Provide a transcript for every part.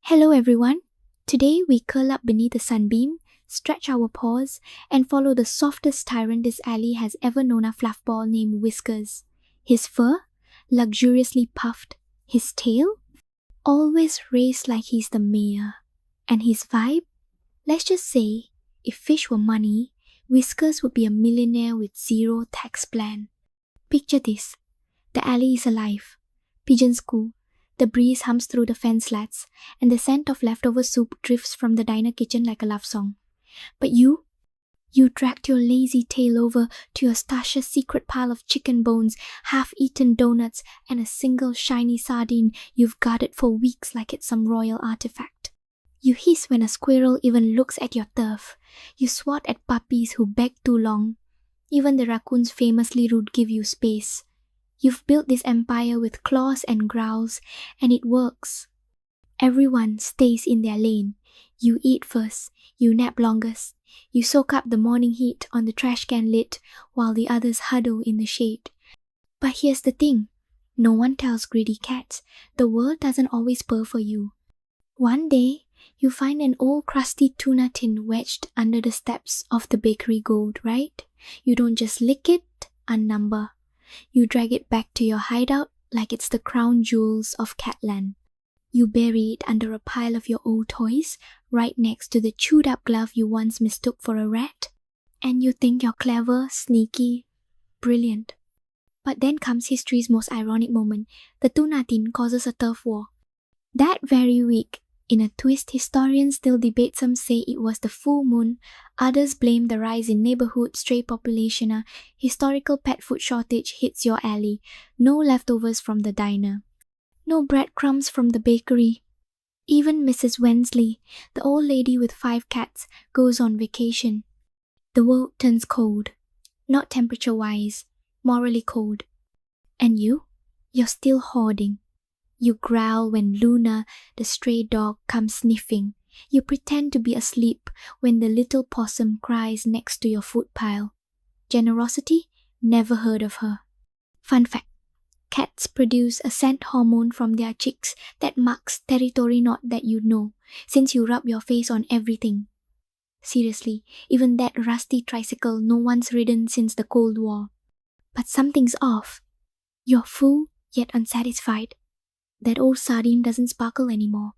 Hello everyone. Today we curl up beneath a sunbeam, stretch our paws, and follow the softest tyrant this alley has ever known, a fluffball named Whiskers. His fur, luxuriously puffed, his tail, always raised like he's the mayor. And his vibe? Let's just say, if fish were money, Whiskers would be a millionaire with zero tax plan. Picture this. The alley is alive. Pigeons coo. The breeze hums through the fence slats, and the scent of leftover soup drifts from the diner kitchen like a love song. But you dragged your lazy tail over to your Stasha's secret pile of chicken bones, half-eaten donuts, and a single shiny sardine you've guarded for weeks like it's some royal artifact. You hiss when a squirrel even looks at your turf. You swat at puppies who beg too long. Even the raccoons famously rude give you space. You've built this empire with claws and growls, and it works. Everyone stays in their lane. You eat first, you nap longest, you soak up the morning heat on the trash can lid while the others huddle in the shade. But here's the thing. No one tells greedy cats the world doesn't always purr for you. One day, you find an old crusty tuna tin wedged under the steps of the bakery gold, right? You don't just lick it, unnumber. You drag it back to your hideout like it's the crown jewels of Catland. You bury it under a pile of your old toys, right next to the chewed-up glove you once mistook for a rat. And you think you're clever, sneaky, brilliant. But then comes history's most ironic moment. The tuna tin causes a turf war. That very week, in a twist historians still debate, some say it was the full moon, others blame the rise in neighborhood stray population. A historical pet food shortage hits your alley. No leftovers from the diner. No breadcrumbs from the bakery. Even Mrs. Wensley, the old lady with 5 cats, goes on vacation. The world turns cold. Not temperature-wise, morally cold. And you're still hoarding. You growl when Luna, the stray dog, comes sniffing. You pretend to be asleep when the little possum cries next to your food pile. Generosity? Never heard of her. Fun fact. Cats produce a scent hormone from their chicks that marks territory not that you know, since you rub your face on everything. Seriously, even that rusty tricycle no one's ridden since the Cold War. But something's off. You're full yet unsatisfied. That old sardine doesn't sparkle anymore.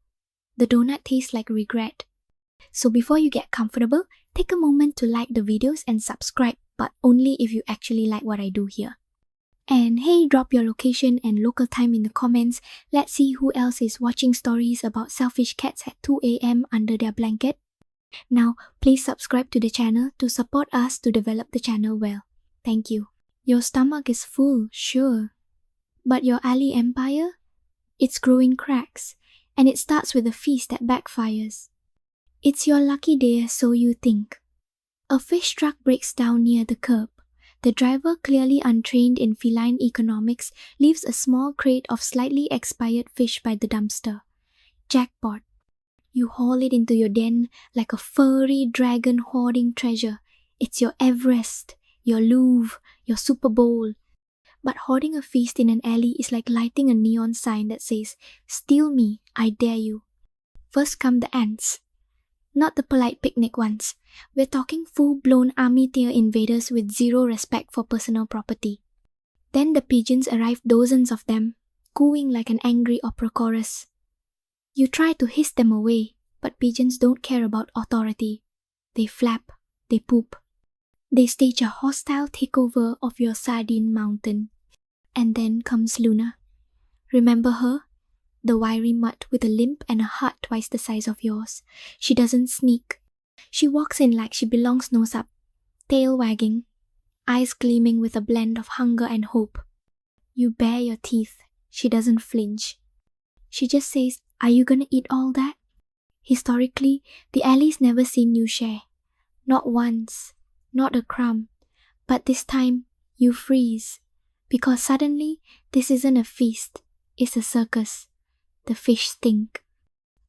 The donut tastes like regret. So before you get comfortable, take a moment to like the videos and subscribe, but only if you actually like what I do here. And hey, drop your location and local time in the comments. Let's see who else is watching stories about selfish cats at 2 a.m. under their blanket. Now, please subscribe to the channel to support us to develop the channel well. Thank you. Your stomach is full, sure. But your alley empire? It's growing cracks, and it starts with a feast that backfires. It's your lucky day, so you think. A fish truck breaks down near the curb. The driver, clearly untrained in feline economics, leaves a small crate of slightly expired fish by the dumpster. Jackpot. You haul it into your den like a furry dragon hoarding treasure. It's your Everest, your Louvre, your Super Bowl. But hoarding a feast in an alley is like lighting a neon sign that says, "Steal me, I dare you." First come the ants. Not the polite picnic ones. We're talking full-blown army-tier invaders with zero respect for personal property. Then the pigeons arrive, dozens of them, cooing like an angry opera chorus. You try to hiss them away, but pigeons don't care about authority. They flap, they poop. They stage a hostile takeover of your sardine mountain. And then comes Luna. Remember her? The wiry mutt with a limp and a heart twice the size of yours. She doesn't sneak. She walks in like she belongs nose up, tail wagging, eyes gleaming with a blend of hunger and hope. You bare your teeth. She doesn't flinch. She just says, "Are you gonna eat all that?" Historically, the alley's never seen you share. Not once. Not a crumb. But this time, you freeze. Because suddenly, this isn't a feast. It's a circus. The fish stink.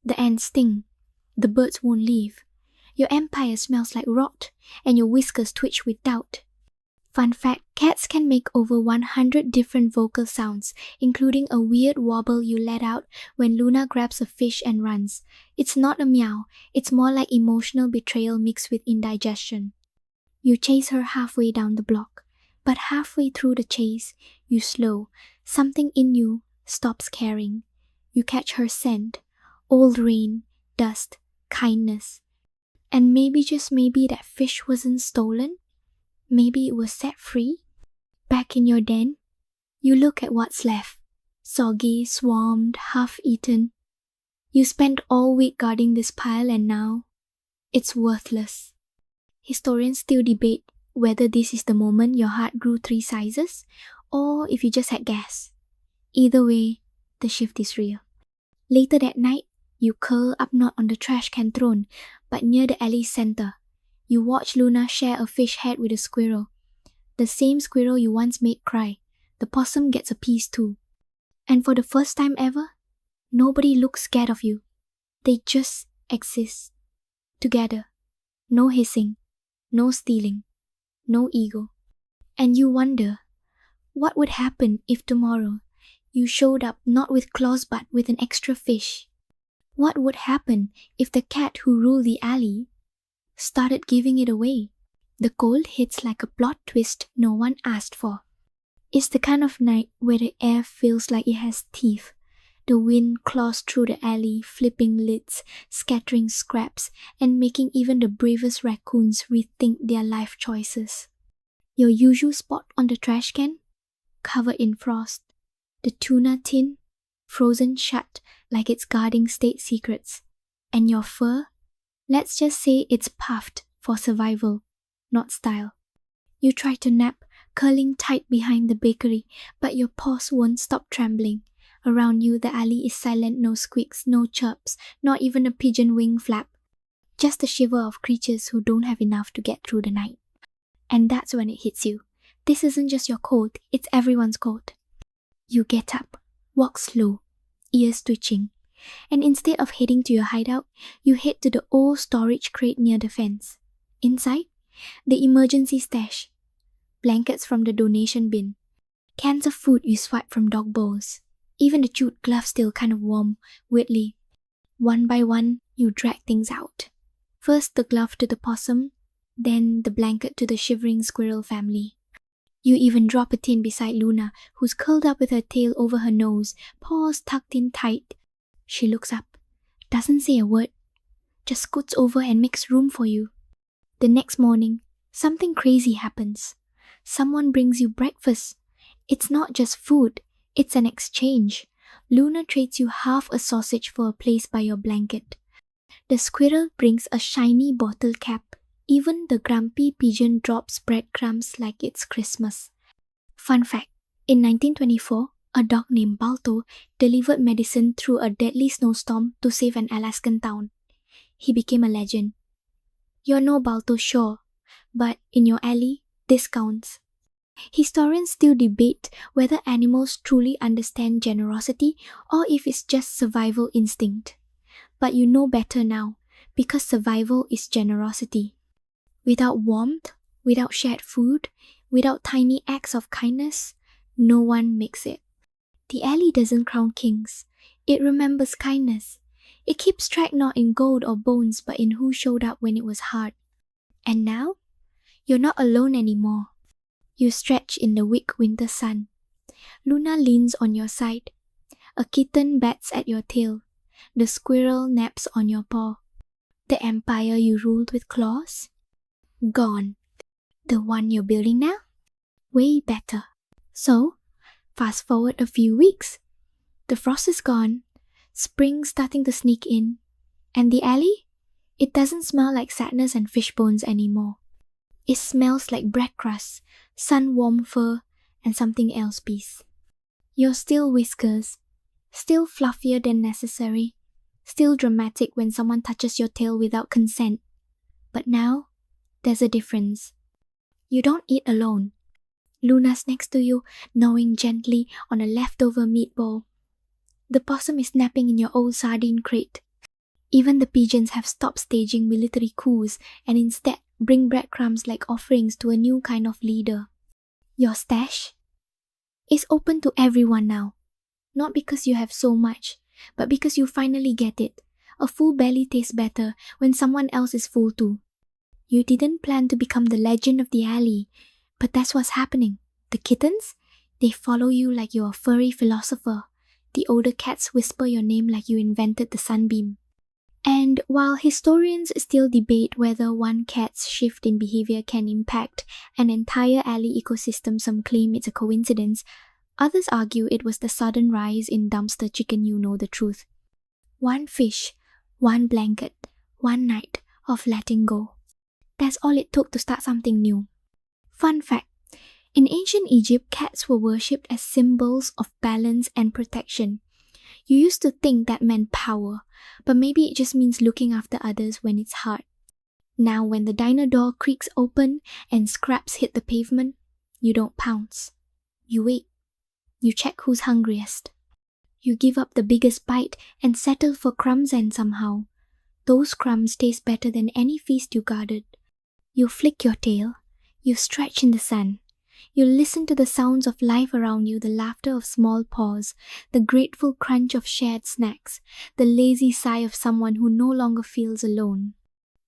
The ants sting. The birds won't leave. Your empire smells like rot, and your whiskers twitch with doubt. Fun fact, cats can make over 100 different vocal sounds, including a weird wobble you let out when Luna grabs a fish and runs. It's not a meow, it's more like emotional betrayal mixed with indigestion. You chase her halfway down the block, but halfway through the chase, you slow. Something in you stops caring. You catch her scent, old rain, dust, kindness. And maybe, just maybe, that fish wasn't stolen. Maybe it was set free. Back in your den, you look at what's left. Soggy, swarmed, half-eaten. You spent all week guarding this pile and now, it's worthless. Historians still debate whether this is the moment your heart grew 3 sizes or if you just had gas. Either way, the shift is real. Later that night, you curl up not on the trash can throne, but near the alley's center. You watch Luna share a fish head with a squirrel. The same squirrel you once made cry. The possum gets a piece too. And for the first time ever, nobody looks scared of you. They just exist. Together. No hissing. No stealing. No ego. And you wonder, what would happen if tomorrow you showed up not with claws but with an extra fish? What would happen if the cat who ruled the alley started giving it away? The cold hits like a plot twist no one asked for. It's the kind of night where the air feels like it has teeth. The wind claws through the alley, flipping lids, scattering scraps, and making even the bravest raccoons rethink their life choices. Your usual spot on the trash can? Covered in frost. The tuna tin? Frozen shut like it's guarding state secrets. And your fur? Let's just say it's puffed for survival, not style. You try to nap, curling tight behind the bakery, but your paws won't stop trembling. Around you, the alley is silent, no squeaks, no chirps, not even a pigeon wing flap. Just a shiver of creatures who don't have enough to get through the night. And that's when it hits you. This isn't just your cold, it's everyone's cold. You get up, walk slow, ears twitching. And instead of heading to your hideout, you head to the old storage crate near the fence. Inside, the emergency stash. Blankets from the donation bin. Cans of food you swipe from dog bowls. Even the chewed gloves still kind of warm, weirdly. One by one, you drag things out. First the glove to the possum, then the blanket to the shivering squirrel family. You even drop a tin beside Luna, who's curled up with her tail over her nose, paws tucked in tight. She looks up, doesn't say a word, just scoots over and makes room for you. The next morning, something crazy happens. Someone brings you breakfast. It's not just food, it's an exchange. Luna trades you half a sausage for a place by your blanket. The squirrel brings a shiny bottle cap. Even the grumpy pigeon drops breadcrumbs like it's Christmas. Fun fact, in 1924, a dog named Balto delivered medicine through a deadly snowstorm to save an Alaskan town. He became a legend. You're no Balto, sure, but in your alley, this counts. Historians still debate whether animals truly understand generosity or if it's just survival instinct. But you know better now, because survival is generosity. Without warmth, without shared food, without tiny acts of kindness, no one makes it. The alley doesn't crown kings. It remembers kindness. It keeps track not in gold or bones but in who showed up when it was hard. And now, you're not alone anymore. You stretch in the weak winter sun. Luna leans on your side. A kitten bats at your tail. The squirrel naps on your paw. The empire you ruled with claws? Gone. The one you're building now? Way better. So, fast forward a few weeks. The frost is gone. Spring's starting to sneak in. And the alley? It doesn't smell like sadness and fish bones anymore. It smells like bread crusts, sun-warm fur, and something else peace. You're still Whiskers, still fluffier than necessary, still dramatic when someone touches your tail without consent. But now, there's a difference. You don't eat alone. Luna's next to you, gnawing gently on a leftover meatball. The possum is napping in your old sardine crate. Even the pigeons have stopped staging military coups and instead bring breadcrumbs like offerings to a new kind of leader. Your stash is open to everyone now. Not because you have so much, but because you finally get it. A full belly tastes better when someone else is full too. You didn't plan to become the legend of the alley, but that's what's happening. The kittens? They follow you like you're a furry philosopher. The older cats whisper your name like you invented the sunbeam. And while historians still debate whether one cat's shift in behavior can impact an entire alley ecosystem, some claim it's a coincidence, others argue it was the sudden rise in dumpster chicken. You know the truth. One fish, one blanket, one night of letting go. That's all it took to start something new. Fun fact, in ancient Egypt, cats were worshipped as symbols of balance and protection. You used to think that meant power, but maybe it just means looking after others when it's hard. Now when the diner door creaks open and scraps hit the pavement, you don't pounce. You wait. You check who's hungriest. You give up the biggest bite and settle for crumbs, and somehow, those crumbs taste better than any feast you guarded. You flick your tail. You stretch in the sun. You listen to the sounds of life around you, the laughter of small paws, the grateful crunch of shared snacks, the lazy sigh of someone who no longer feels alone.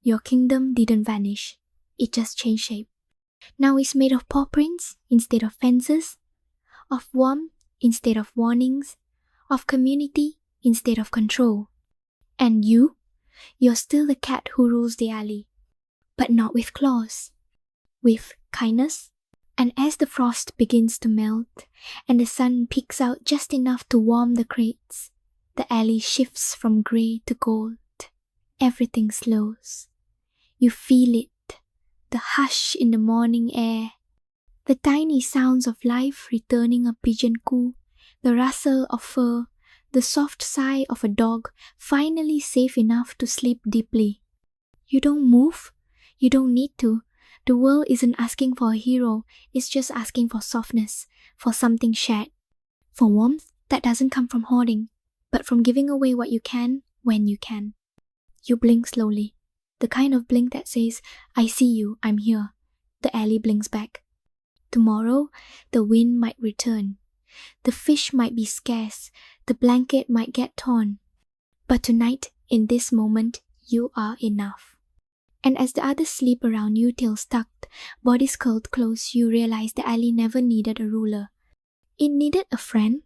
Your kingdom didn't vanish. It just changed shape. Now it's made of paw prints instead of fences, of warmth instead of warnings, of community instead of control. And you're still the cat who rules the alley, but not with claws, with kindness. And as the frost begins to melt and the sun peeks out just enough to warm the crates, the alley shifts from grey to gold. Everything slows. You feel it, the hush in the morning air, the tiny sounds of life returning a pigeon coo, the rustle of fur, the soft sigh of a dog finally safe enough to sleep deeply. You don't move. You don't need to. The world isn't asking for a hero, it's just asking for softness, for something shared, for warmth that doesn't come from hoarding, but from giving away what you can when you can. You blink slowly, the kind of blink that says, I see you, I'm here. The alley blinks back. Tomorrow, the wind might return. The fish might be scarce, the blanket might get torn. But tonight, in this moment, you are enough. And as the others sleep around you, tails tucked, bodies curled close, you realize the alley never needed a ruler. It needed a friend,